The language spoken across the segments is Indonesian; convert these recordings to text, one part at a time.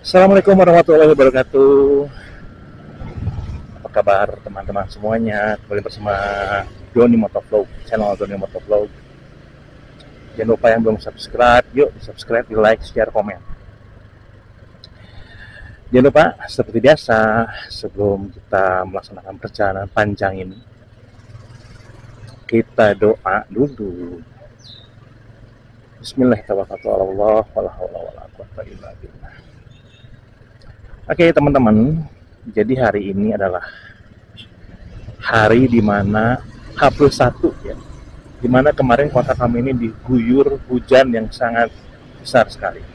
Assalamualaikum warahmatullahi wabarakatuh. Apa kabar teman-teman semuanya? Kembali bersama Doni Motovlog, channel Doni Motovlog. Jangan lupa yang belum subscribe, yuk subscribe, di like, share, komen. Jangan lupa seperti biasa, sebelum kita melaksanakan perjalanan panjang ini, kita doa dulu. Bismillahirrahmanirrahim. Oke teman-teman, jadi hari ini adalah hari dimana H+1 ya, dimana kemarin kota kami ini diguyur hujan yang sangat besar sekali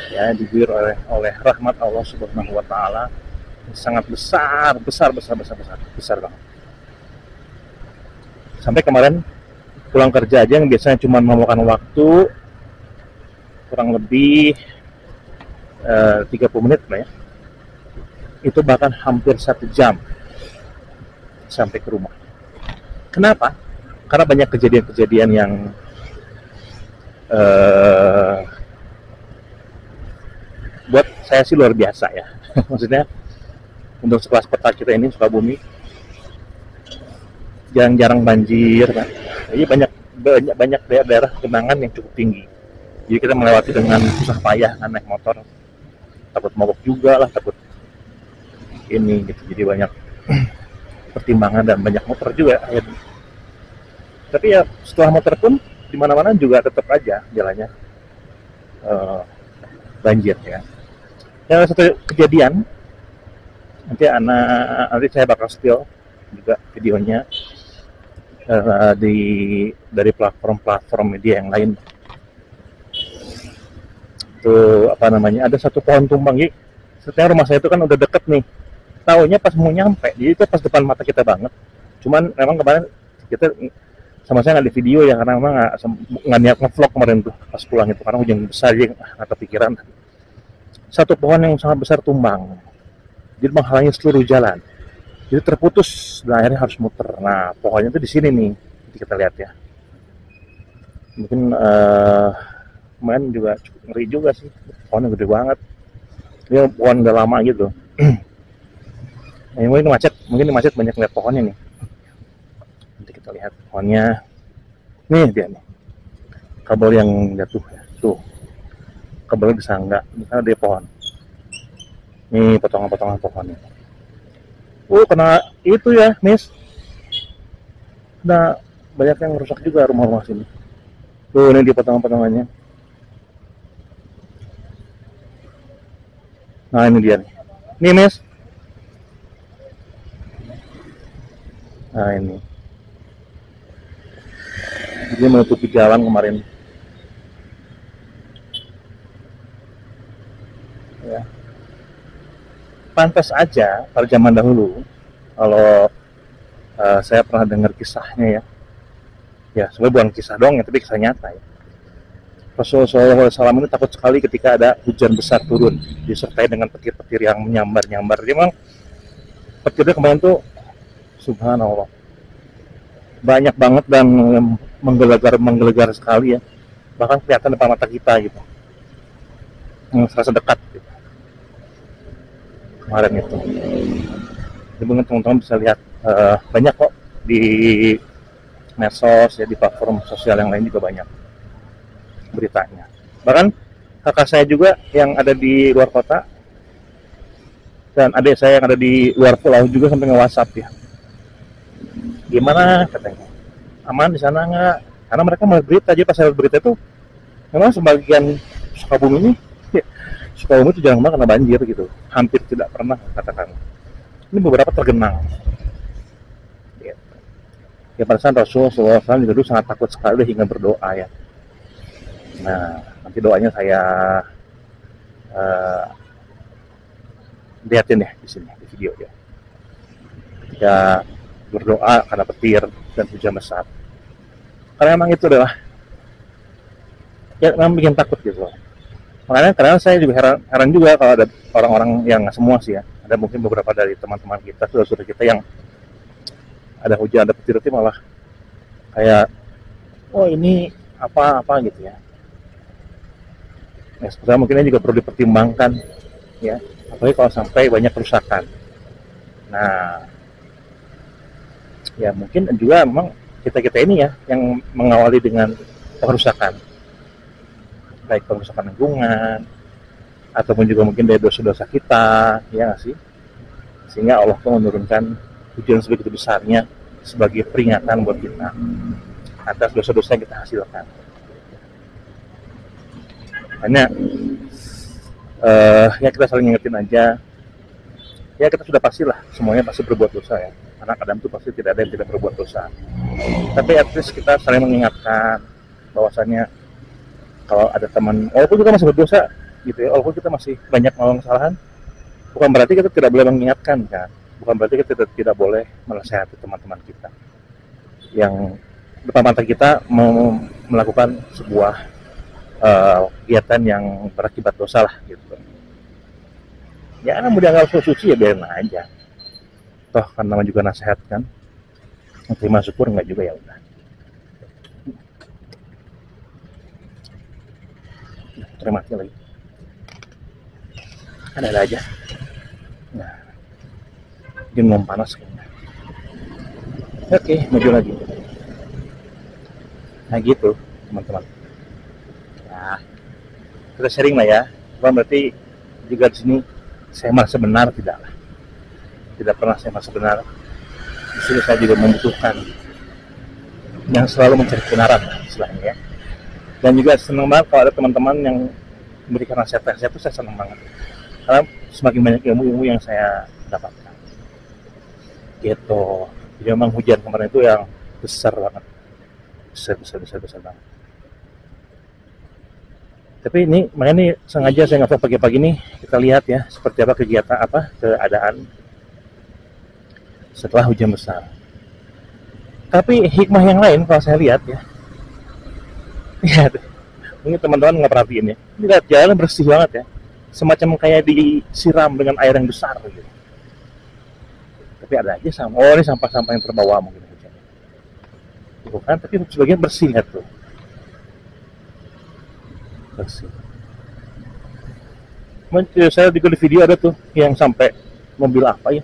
ya, diguyur oleh rahmat Allah Subhanahu wa Ta'ala, sangat besar banget. Sampai kemarin pulang kerja aja yang biasanya cuma memakan waktu kurang lebih 30 menit lah ya, itu bahkan hampir 1 jam sampai ke rumah. Kenapa? Karena banyak kejadian-kejadian yang buat saya sih luar biasa ya. Maksudnya untuk sekelas peta kita ini, Sukabumi, jarang-jarang banjir kan. Jadi banyak daerah genangan yang cukup tinggi. Jadi kita melewati dengan susah payah kan, naik motor, takut mogok juga lah, takut ini gitu. Jadi banyak pertimbangan dan banyak motor juga akhirnya. Tapi ya setelah motor pun di mana-mana juga tetap aja jalannya banjir ya. Ya satu kejadian nanti saya bakal spill juga videonya dari platform media yang lain. Itu apa namanya, ada satu pohon tumbang. Jadi setelah rumah saya itu kan udah deket nih, taunya pas mau nyampe, jadi itu pas depan mata kita banget. Cuman memang kemarin kita sama saya nggak di video ya, karena memang nggak niat ngevlog kemarin tuh pas pulang itu, karena hujan besar jadi nggak kepikiran. Satu pohon yang sangat besar tumbang, jadi menghalangi seluruh jalan, jadi terputus dan akhirnya harus muter. Nah pohonnya tuh di sini nih, jadi kita lihat ya. Mungkin kemarin juga cukup ngeri juga sih, pohonnya gede banget. Dia pohon udah lama gitu. Nah, mungkin ini macet banyak lihat pohonnya nih. Nanti kita lihat pohonnya. Nih dia nih, kabel yang jatuh ya. Tuh, kabelnya bisa enggak? Misalnya dia pohon. Nih potongan-potongan pohonnya. Kena itu ya, Miss. Nah, banyak yang rusak juga rumah-rumah sini. Tuh, ini di potongan-potongannya. Nah, ini dia nih. Nih, Miss. Nah, ini. Dia menutupi jalan kemarin. Ya. Pantas aja pada zaman dahulu, kalau saya pernah dengar kisahnya ya. Ya, sebenarnya bukan kisah dong ya, tapi kisah nyata ya. Rasulullah SAW ini takut sekali ketika ada hujan besar turun, disertai dengan petir-petir yang menyambar-nyambar. Jadi memang petirnya kemarin tuh, subhanallah, banyak banget dan menggelegar sekali ya. Bahkan kelihatan depan mata kita gitu, serasa dekat gitu, kemarin itu. Jadi mungkin teman-teman bisa lihat, banyak kok di medsos ya, di platform sosial yang lain juga banyak beritanya. Bahkan kakak saya juga yang ada di luar kota dan adik saya yang ada di luar pulau juga sampai nge-WhatsApp ya. Gimana katanya? Aman di sana nggak? Karena mereka melihat berita aja, pas saya lihat berita itu memang sebagian Sukabumi ini Sukabumi itu jarang banget kena banjir gitu. Hampir tidak pernah katakan. Ini beberapa tergenang. Ya pada saat Rasulullah SAW juga dulu sangat takut sekali hingga berdoa ya. Nah, nanti doanya saya lihatin ya di sini di video ya. Ketika berdoa karena petir dan hujan besar. Karena memang itu adalah ya memang bikin takut gitu. Makanya kadang saya juga heran juga kalau ada orang-orang yang, nggak semua sih ya, ada mungkin beberapa dari teman-teman kita, saudara-saudara kita yang ada hujan, ada petir, itu malah kayak, oh ini apa gitu ya. Ya, sebenarnya mungkin ini juga perlu dipertimbangkan ya, apalagi kalau sampai banyak kerusakan. Nah, ya mungkin juga memang kita ini ya yang mengawali dengan kerusakan, baik kerusakan lingkungan ataupun juga mungkin dari dosa-dosa kita, ya nggak sih? Sehingga Allah tuh menurunkan hujan sebegitu besarnya sebagai peringatan buat kita atas dosa-dosa yang kita hasilkan. Hanya ya kita saling ingetin aja. Ya kita sudah pastilah semuanya pasti berbuat dosa ya. Anak Adam itu pasti tidak ada yang tidak berbuat dosa. Tapi at least kita saling mengingatkan bahwasannya kalau ada teman, walaupun kita masih berdosa gitu ya, walaupun kita masih banyak melakukan kesalahan, bukan berarti kita tidak boleh mengingatkan kan. Bukan berarti kita tidak boleh menasihati teman-teman kita yang depan mata kita mau melakukan sebuah kegiatan yang berakibat dosa lah gitu. Ya mau dianggap suci ya biarin aja. Toh kan nama juga nasihat kan. Terima syukur enggak juga ya udah. Terima kasih lagi. Ada aja. Nah, belum panas kayaknya. Oke, maju lagi. Nah gitu teman-teman. Nah, kita sharing lah ya. Bukan berarti juga di sini saya merasa benar, tidak lah. Tidak pernah saya merasa benar. Di sini saya juga membutuhkan yang selalu mencari kebenaran istilahnya ya. Dan juga senang banget kalau ada teman-teman yang memberikan nasihat-nasihat itu saya senang banget. Karena semakin banyak ilmu-ilmu yang saya dapatkan. Gitu. Jadi memang hujan kemarin itu yang besar banget. Besar banget. Tapi ini makanya nih sengaja saya nggak pagi-pagi nih kita lihat ya seperti apa kegiatan keadaan setelah hujan besar. Tapi hikmah yang lain kalau saya lihat ya, lihat mungkin teman-teman nggak perhatiin ya, lihat jalan bersih banget ya, semacam kayak disiram dengan air yang besar gitu. Tapi ada aja ini sampah-sampah yang terbawa mungkin hujan. Bukan, tapi sebagian bersih lihat tuh. Bersih. Saya juga di video ada tuh yang sampai mobil apa ya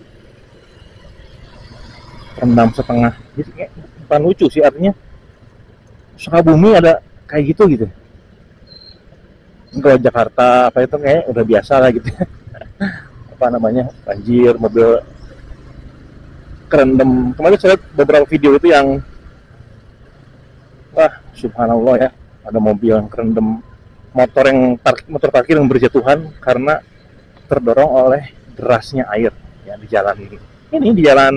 rendam setengah. Jadi kayak bukan lucu sih, artinya Sukabumi ada kayak gitu. Kalau Jakarta apa itu kayak udah biasa lah gitu. Apa namanya banjir, mobil kerendam. Kemarin saya lihat beberapa video itu yang wah subhanallah ya, ada mobil yang kerendam, motor parkir yang berjatuhan karena terdorong oleh derasnya air ya di jalan ini. Ini di jalan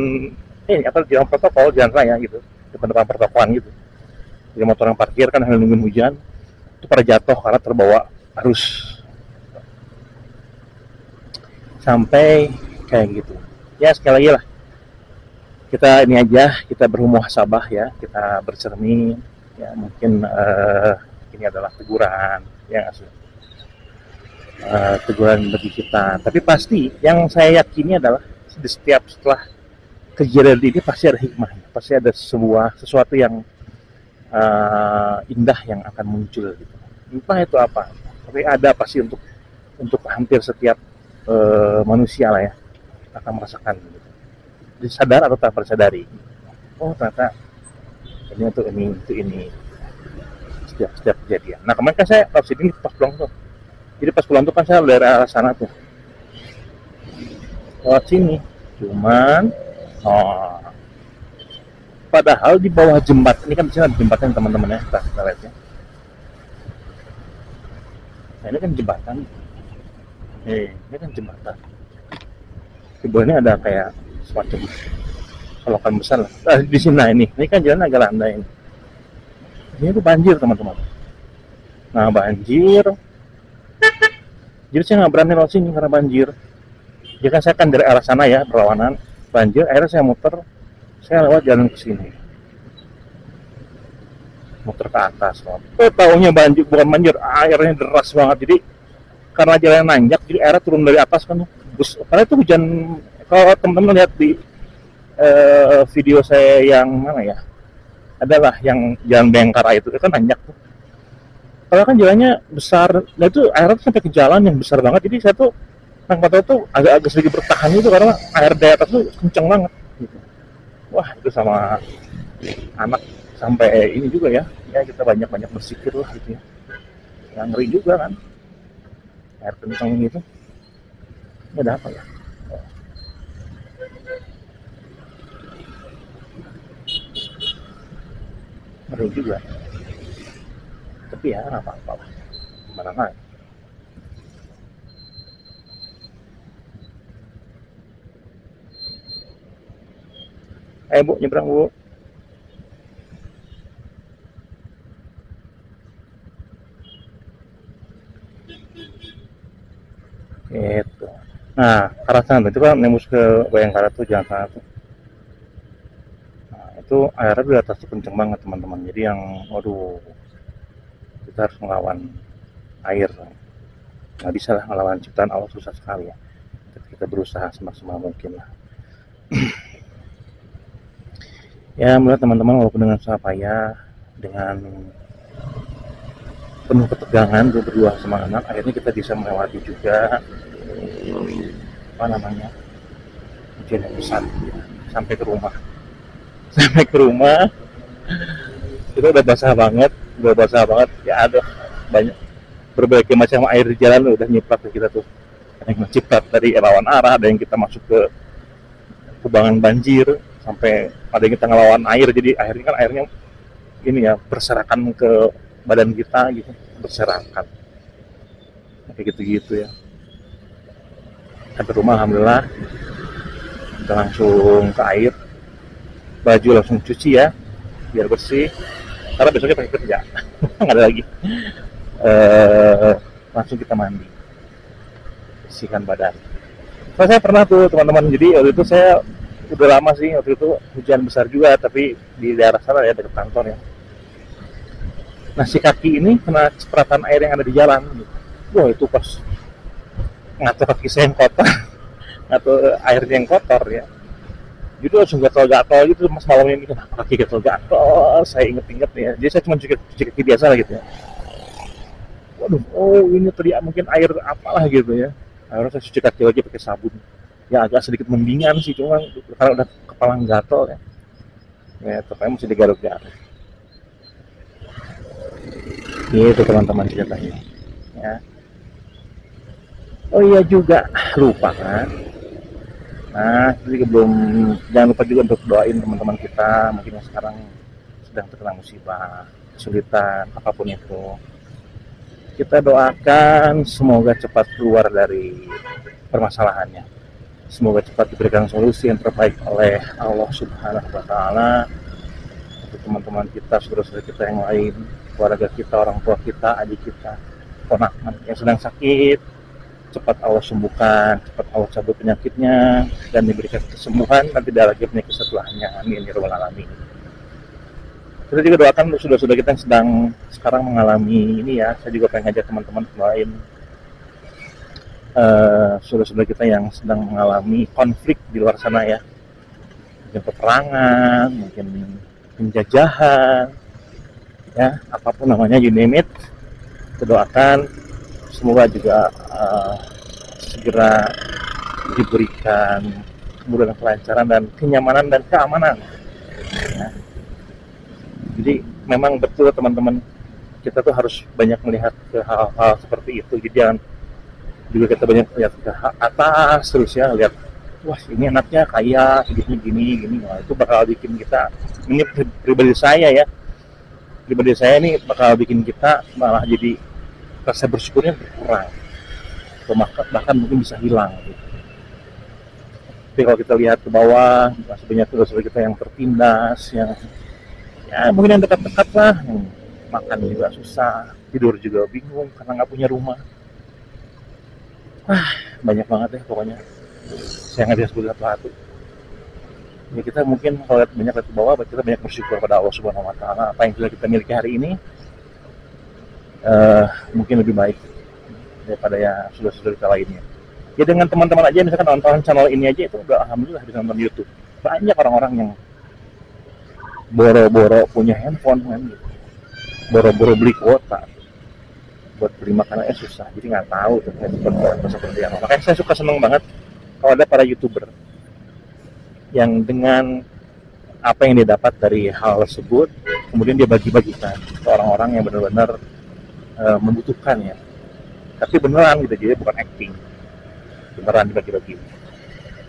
di jalan protokol, jalan raya gitu, depan pertokoan gitu. Jadi motor yang parkir kan hanya nungguin hujan, itu pada jatuh karena terbawa arus. Sampai kayak gitu. Ya sekali lagi lah, kita ini aja, kita bermuhasabah ya, kita bercermin ya, mungkin ini adalah teguran ya, teguran bagi kita. Tapi pasti yang saya yakini adalah setelah kejadian ini pasti ada hikmahnya, pasti ada sesuatu yang indah yang akan muncul gitu. Entah itu apa, tapi ada pasti untuk hampir setiap manusia lah ya akan merasakan gitu. Disadar atau tak tersadari. Oh ternyata ini untuk ini setiap kejadian. Nah kemarin kan saya lewat sini pas pulang tuh. Jadi pas pulang tuh kan saya dari arah sana tuh lewat sini. Cuman padahal di bawah jembatan ini kan di sini ada jembatan teman-teman ya, kita lihat ya. Nah ini kan jembatan. Ini kan jembatan. Di bawah ini ada kayak semacam selokan besar lah. Di sini ini kan jalan agak landai ini. Ini tuh banjir teman-teman. Nah banjir. Jadi saya nggak berani lewat sini karena banjir. Jadi kan saya kan dari arah sana ya berlawanan banjir. Akhirnya saya muter. Saya lewat jalan ke sini. Muter ke atas. Taunya banjir, bukan banjir. Airnya deras banget. Jadi karena jalan nanjak, jadi airnya turun dari atas kan. Karena itu hujan. Kalau teman-teman lihat di video saya yang mana ya, adalah yang jalan Bengkara itu kan nanjak tuh. Kalau kan jalannya besar, nah itu airnya tuh sampai ke jalan yang besar banget. Jadi saya tuh Krakatau tuh agak-agak sedikit bertahan itu karena air dari atas tuh kenceng banget gitu. Wah itu sama anak sampai ini juga ya, ya kita banyak-banyak bersikir lah gitu ya. Yang ngeri juga kan, air kenceng gitu. Ini ada apa ya? Ngeri juga. Tapi ya nggak apa-apa lah. Gimana lagi? Ayo Bu, nyebrang Bu. Gitu. Nah, arah sana itu kan nembus ke Bayangkara tuh, jalan sana tuh. Nah, itu airnya di atas tuh kenceng banget teman-teman. Jadi yang, waduh, kita harus melawan air. Nggak bisa lah melawan ciptaan Allah, susah sekali ya. Tapi kita berusaha semaksimal mungkin lah. Ya, melihat teman-teman walaupun dengan susah payah, dengan penuh ketegangan berdua sama anak, akhirnya kita bisa melewati juga apa namanya ujian yang besar ya. Sampai ke rumah itu udah basah banget ya, ada banyak berbagai macam air di jalan udah nyiprat ke kita tuh, ada yang menciprat dari lawan arah, ada yang kita masuk ke kubangan banjir, sampai ada yang kita ngelawan air, jadi akhirnya kan airnya ini ya berserakan ke badan kita gitu, berserakan kayak gitu-gitu ya. Sampai rumah alhamdulillah kita langsung ke air, baju langsung cuci ya biar bersih karena besoknya pakai kerja nggak ada lagi. Langsung kita mandi, bersihkan badan. Saya pernah tuh teman-teman, jadi waktu itu saya udah lama sih, waktu itu hujan besar juga tapi di daerah sana ya, dekat kantor ya. Nah si kaki ini kena cipratan air yang ada di jalan gitu. Wah itu pas ngatur kaki saya yang kotor atau airnya yang kotor ya, jadi langsung gatal-gatal gitu mas, malamnya ini kenapa kaki gatal-gatal, saya inget-inget ya, jadi saya cuma cuci kaki biasa lah gitu ya. Waduh, oh ini tadi mungkin air apalah gitu ya, akhirnya saya cuci kaki lagi pakai sabun ya, agak sedikit mendingan sih, cuma karena udah kepala gatal ya, ya ternyata mesti digaruk-garuk gitu teman-teman ceritanya ya. Oh iya juga lupa kan. Nah, jadi jangan lupa juga untuk doain teman-teman kita mungkin yang sekarang sedang terkena musibah, kesulitan apapun itu. Kita doakan semoga cepat keluar dari permasalahannya. Semoga cepat diberikan solusi yang terbaik oleh Allah Subhanahu wa taala untuk teman-teman kita, saudara-saudara kita yang lain, keluarga kita, orang tua kita, adik kita, ponakan yang sedang sakit. Cepat Allah sembuhkan, cepat Allah cabut penyakitnya dan diberikan kesembuhan dan tidak lagi penyakit setelahnya. Amin ya rabbal alamin. Kita juga doakan untuk saudara-saudara kita yang sedang sekarang mengalami ini ya. Saya juga pengen ngajak teman-teman lain, saudara-saudara kita yang sedang mengalami konflik di luar sana ya, mungkin peperangan, mungkin penjajahan, ya apapun namanya, you name it. Kita doakan semoga juga segera diberikan kemudahan, kelancaran dan kenyamanan dan keamanan ya. Jadi memang betul teman-teman, kita tuh harus banyak melihat ke hal-hal seperti itu. Jadi jangan juga kita banyak lihat ke atas terus ya, lihat wah ini anaknya kaya gini. Nah, itu bakal bikin kita, ini pribadi saya ini bakal bikin kita malah jadi rasa bersyukurnya berkurang atau bahkan mungkin bisa hilang gitu. Tapi kalau kita lihat ke bawah, masih banyak saudara kita yang tertindas, yang ya mungkin yang dekat-dekat lah, yang makan juga susah, tidur juga bingung karena nggak punya rumah. Banyak banget ya pokoknya, saya nggak bisa sebut satu-satu. Ya kita mungkin kalau lihat banyak ke bawah, kita banyak bersyukur pada Allah Subhanahu wa taala. Apa yang sudah kita miliki hari ini mungkin lebih baik daripada ya saudara-saudara kita lainnya. Ya dengan teman-teman aja, misalkan nonton channel ini aja itu udah alhamdulillah bisa nonton YouTube. Banyak orang-orang yang boro-boro punya handphone kan gitu, boro-boro beli kuota, buat beli makanannya susah, jadi nggak tahu tuh seperti apa. Makanya saya suka, seneng banget kalau ada para YouTuber yang dengan apa yang dia dapat dari hal tersebut kemudian dia bagi-bagikan ke orang-orang yang benar-benar membutuhkan ya, tapi beneran gitu, jadi bukan acting, beneran dibagi-bagi.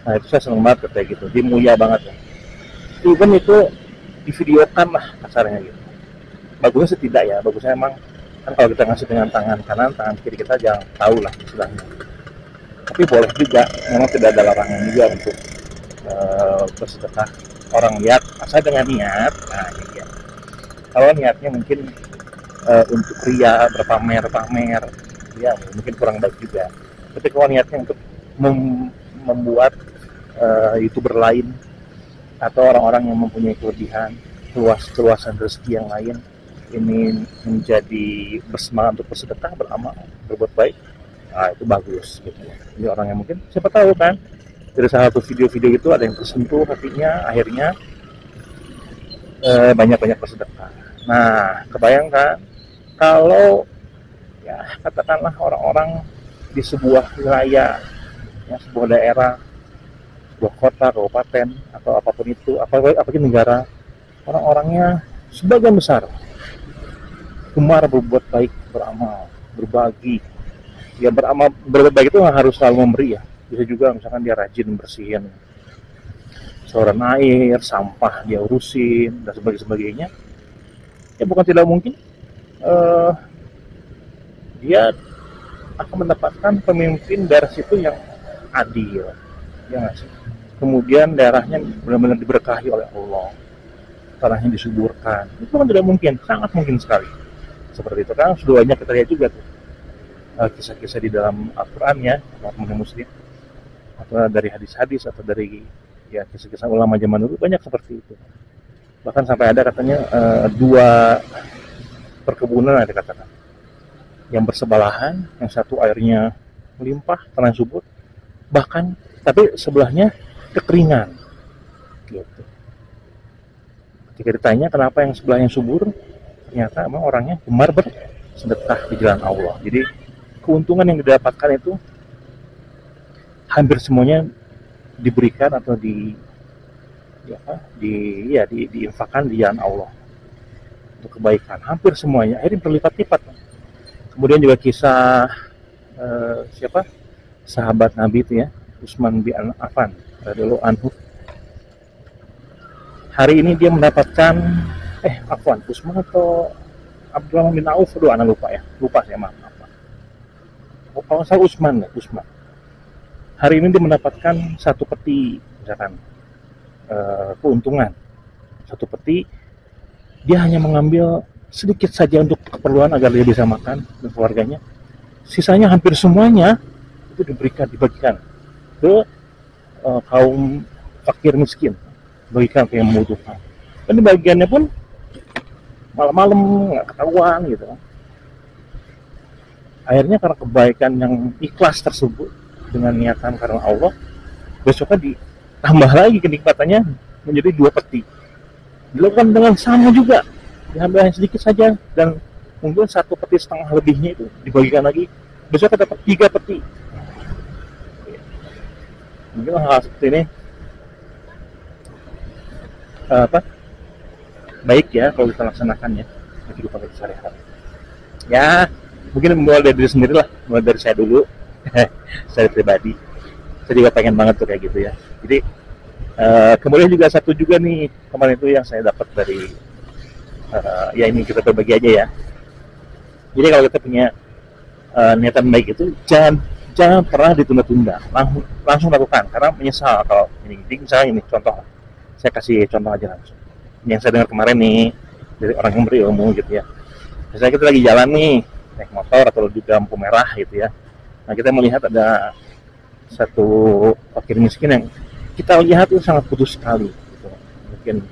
Nah itu saya seneng banget kayak gitu, dia mulia banget ya, even itu divideokan lah kasarnya gitu. Bagusnya sih tidak ya, bagusnya emang kan kalau kita ngasih dengan tangan kanan, tangan kiri kita jangan tahu lah istilahnya, tapi boleh juga, memang tidak ada larangan juga untuk bersedekah. Orang lihat asal dengan niat, nah ini dia. Kalau niatnya mungkin untuk ria, berpamer-pamer, ya mungkin kurang baik juga. Tapi kalau niatnya untuk membuat YouTuber lain atau orang-orang yang mempunyai kelebihan, keluasan rezeki yang lain, ini menjadi bersemangat untuk bersedekah, beramal, berbuat baik, nah itu bagus gitu. Jadi orang yang mungkin siapa tahu kan dari salah satu video-video itu ada yang tersentuh hatinya, akhirnya banyak-banyak bersedekah. Nah, kebayangkan kalau ya katakanlah orang-orang di sebuah wilayah, ya, sebuah daerah, sebuah kota, kabupaten, atau apapun itu, apapun negara, orang-orangnya sebagian besar gemar berbuat baik, beramal, berbagi. Ya beramal, berbuat baik itu nggak harus selalu memberi ya. Bisa juga misalkan dia rajin bersihin saluran air, sampah dia urusin dan sebagainya. Ya bukan tidak mungkin dia akan mendapatkan pemimpin daerah situ yang adil, ya nggak sih? Kemudian daerahnya benar-benar diberkahi oleh Allah, tanahnya disuburkan. Itu kan tidak mungkin, sangat mungkin sekali. Seperti itu kan sudah banyak kita lihat juga tuh kisah-kisah di dalam Al-Quran ya, teman-teman muslim, atau dari hadis-hadis, atau dari ya kisah-kisah ulama zaman dulu, banyak seperti itu. Bahkan sampai ada katanya 2 perkebunan ada katakan yang bersebelahan, yang satu airnya melimpah, tanah subur, bahkan tapi sebelahnya kekeringan gitu. Ketika ditanya kenapa yang sebelahnya subur, ternyata emang orangnya gemar bersedekah di jalan Allah. Jadi keuntungan yang didapatkan itu hampir semuanya diberikan atau diinfakkan di jalan Allah untuk kebaikan, hampir semuanya akhirnya berlipat-lipat. Kemudian juga kisah sahabat Nabi itu ya, Utsman bin Affan radhiyallahu anhu. Hari ini dia mendapatkan Utsman atau Abdurrahman bin Auf, anak lupa saya, maaf. Kalau saya Utsman. Hari ini dia mendapatkan 1 peti misalkan keuntungan 1 peti, dia hanya mengambil sedikit saja untuk keperluan agar dia bisa makan dan keluarganya. Sisanya hampir semuanya itu dibagikan ke kaum fakir miskin, bagikan ke yang membutuhkan. Dan di bagiannya pun malam-malam nggak ketahuan gitu. Akhirnya karena kebaikan yang ikhlas tersebut dengan niatan karena Allah, besoknya ditambah lagi kenikmatannya menjadi 2 peti. Dilakukan dengan sama juga, diambil hanya sedikit saja, dan mungkin 1 peti setengah lebihnya itu dibagikan lagi, besoknya dapat 3 peti. Mungkin hal seperti ini baik ya kalau kita laksanakan ya di kehidupan kita sehari-hari. Ya mungkin mulai dari diri sendiri lah, mulai dari saya dulu. Saya pribadi, saya juga pengen banget tuh kayak gitu ya. Jadi kemudian juga satu juga nih kemarin itu yang saya dapat dari ya ini kita berbagi aja ya. Jadi kalau kita punya niatan baik itu jangan pernah ditunda-tunda, langsung lakukan, karena menyesal kalau ini. Misalnya ini contoh, saya kasih contoh aja langsung yang saya dengar kemarin nih dari orang yang berilmu gitu ya. Misalnya kita lagi jalan nih naik motor atau di lampu merah gitu ya. Nah kita melihat ada satu fakir miskin yang kita lihat itu sangat putus sekali gitu. Mungkin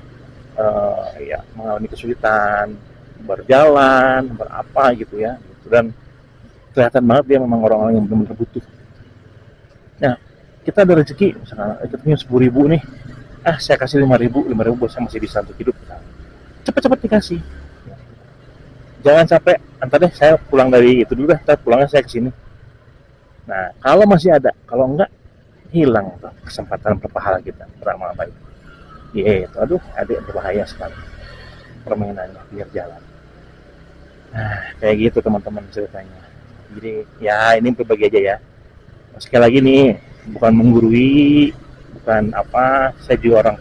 ya mengalami kesulitan berjalan, berapa gitu ya gitu. Dan kelihatan banget dia memang orang-orang yang benar-benar butuh. Nah kita ada rezeki misalkan kita punya 10.000 nih, saya kasih 5.000 buat saya masih bisa untuk hidup. Cepat-cepat dikasih, jangan sampai Entar deh saya pulang dari itu dulu dah, entar pulangnya saya ke sini. Nah, kalau masih ada, kalau enggak hilang tuh kesempatan berpahala kita beramal baik. Iya, itu aduh, adik berbahaya sekali permainannya biar jalan. Nah, kayak gitu teman-teman ceritanya. Jadi ya ini berbagi aja ya. Sekali lagi nih, bukan menggurui, bukan apa, saya juga orang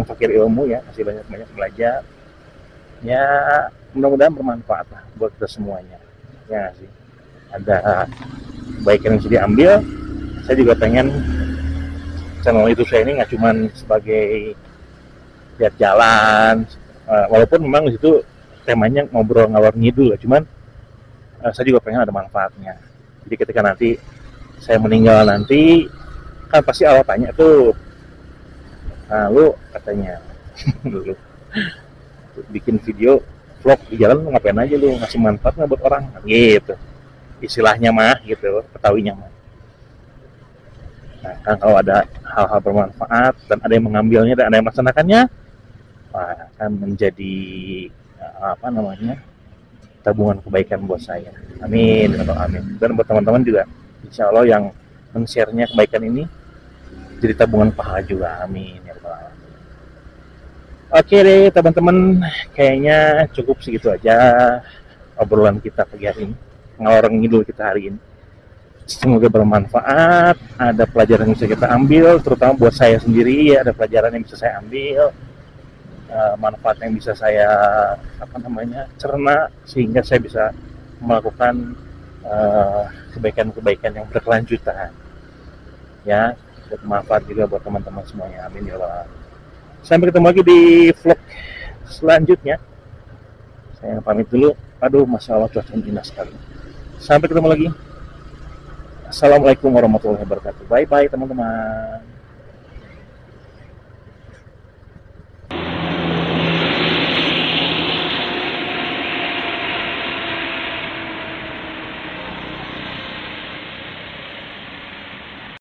fakir ilmu ya, masih banyak-banyak belajar. Ya, mudah-mudahan bermanfaat lah buat kita semuanya. Ya sih. Ada baik yang bisa diambil. Saya juga pengen channel itu saya ini nggak cuman sebagai lihat jalan, walaupun memang di situ temanya ngobrol ngalor ngidul ya, cuman saya juga pengen ada manfaatnya. Jadi ketika nanti saya meninggal nanti, kan pasti Allah tanya tuh, nah lu katanya lu bikin video vlog di jalan lu ngapain aja, lu ngasih manfaat nggak buat orang gitu, istilahnya mah gitu, ketahuinya mah. Nah kan kalau ada hal-hal bermanfaat dan ada yang mengambilnya dan ada yang melaksanakannya, wah, akan menjadi apa namanya, tabungan kebaikan buat saya. Amin, amin. Dan buat teman-teman juga, insya Allah yang men-share-nya kebaikan ini jadi tabungan pahala juga. Amin ya rabbal alamin. Oke deh teman-teman, kayaknya cukup segitu aja obrolan kita pagi hari ini, ngalor ngidul kita hari ini. Semoga bermanfaat, ada pelajaran yang bisa kita ambil, terutama buat saya sendiri ya, ada pelajaran yang bisa saya ambil, manfaat yang bisa saya cerna, sehingga saya bisa melakukan kebaikan-kebaikan yang berkelanjutan ya, bermanfaat juga buat teman-teman semuanya. Amin ya Allah. Sampai ketemu lagi di vlog selanjutnya. Saya pamit dulu. Aduh, masya Allah cuaca indah sekali. Sampai ketemu lagi. Assalamualaikum warahmatullahi wabarakatuh. Bye bye teman-teman.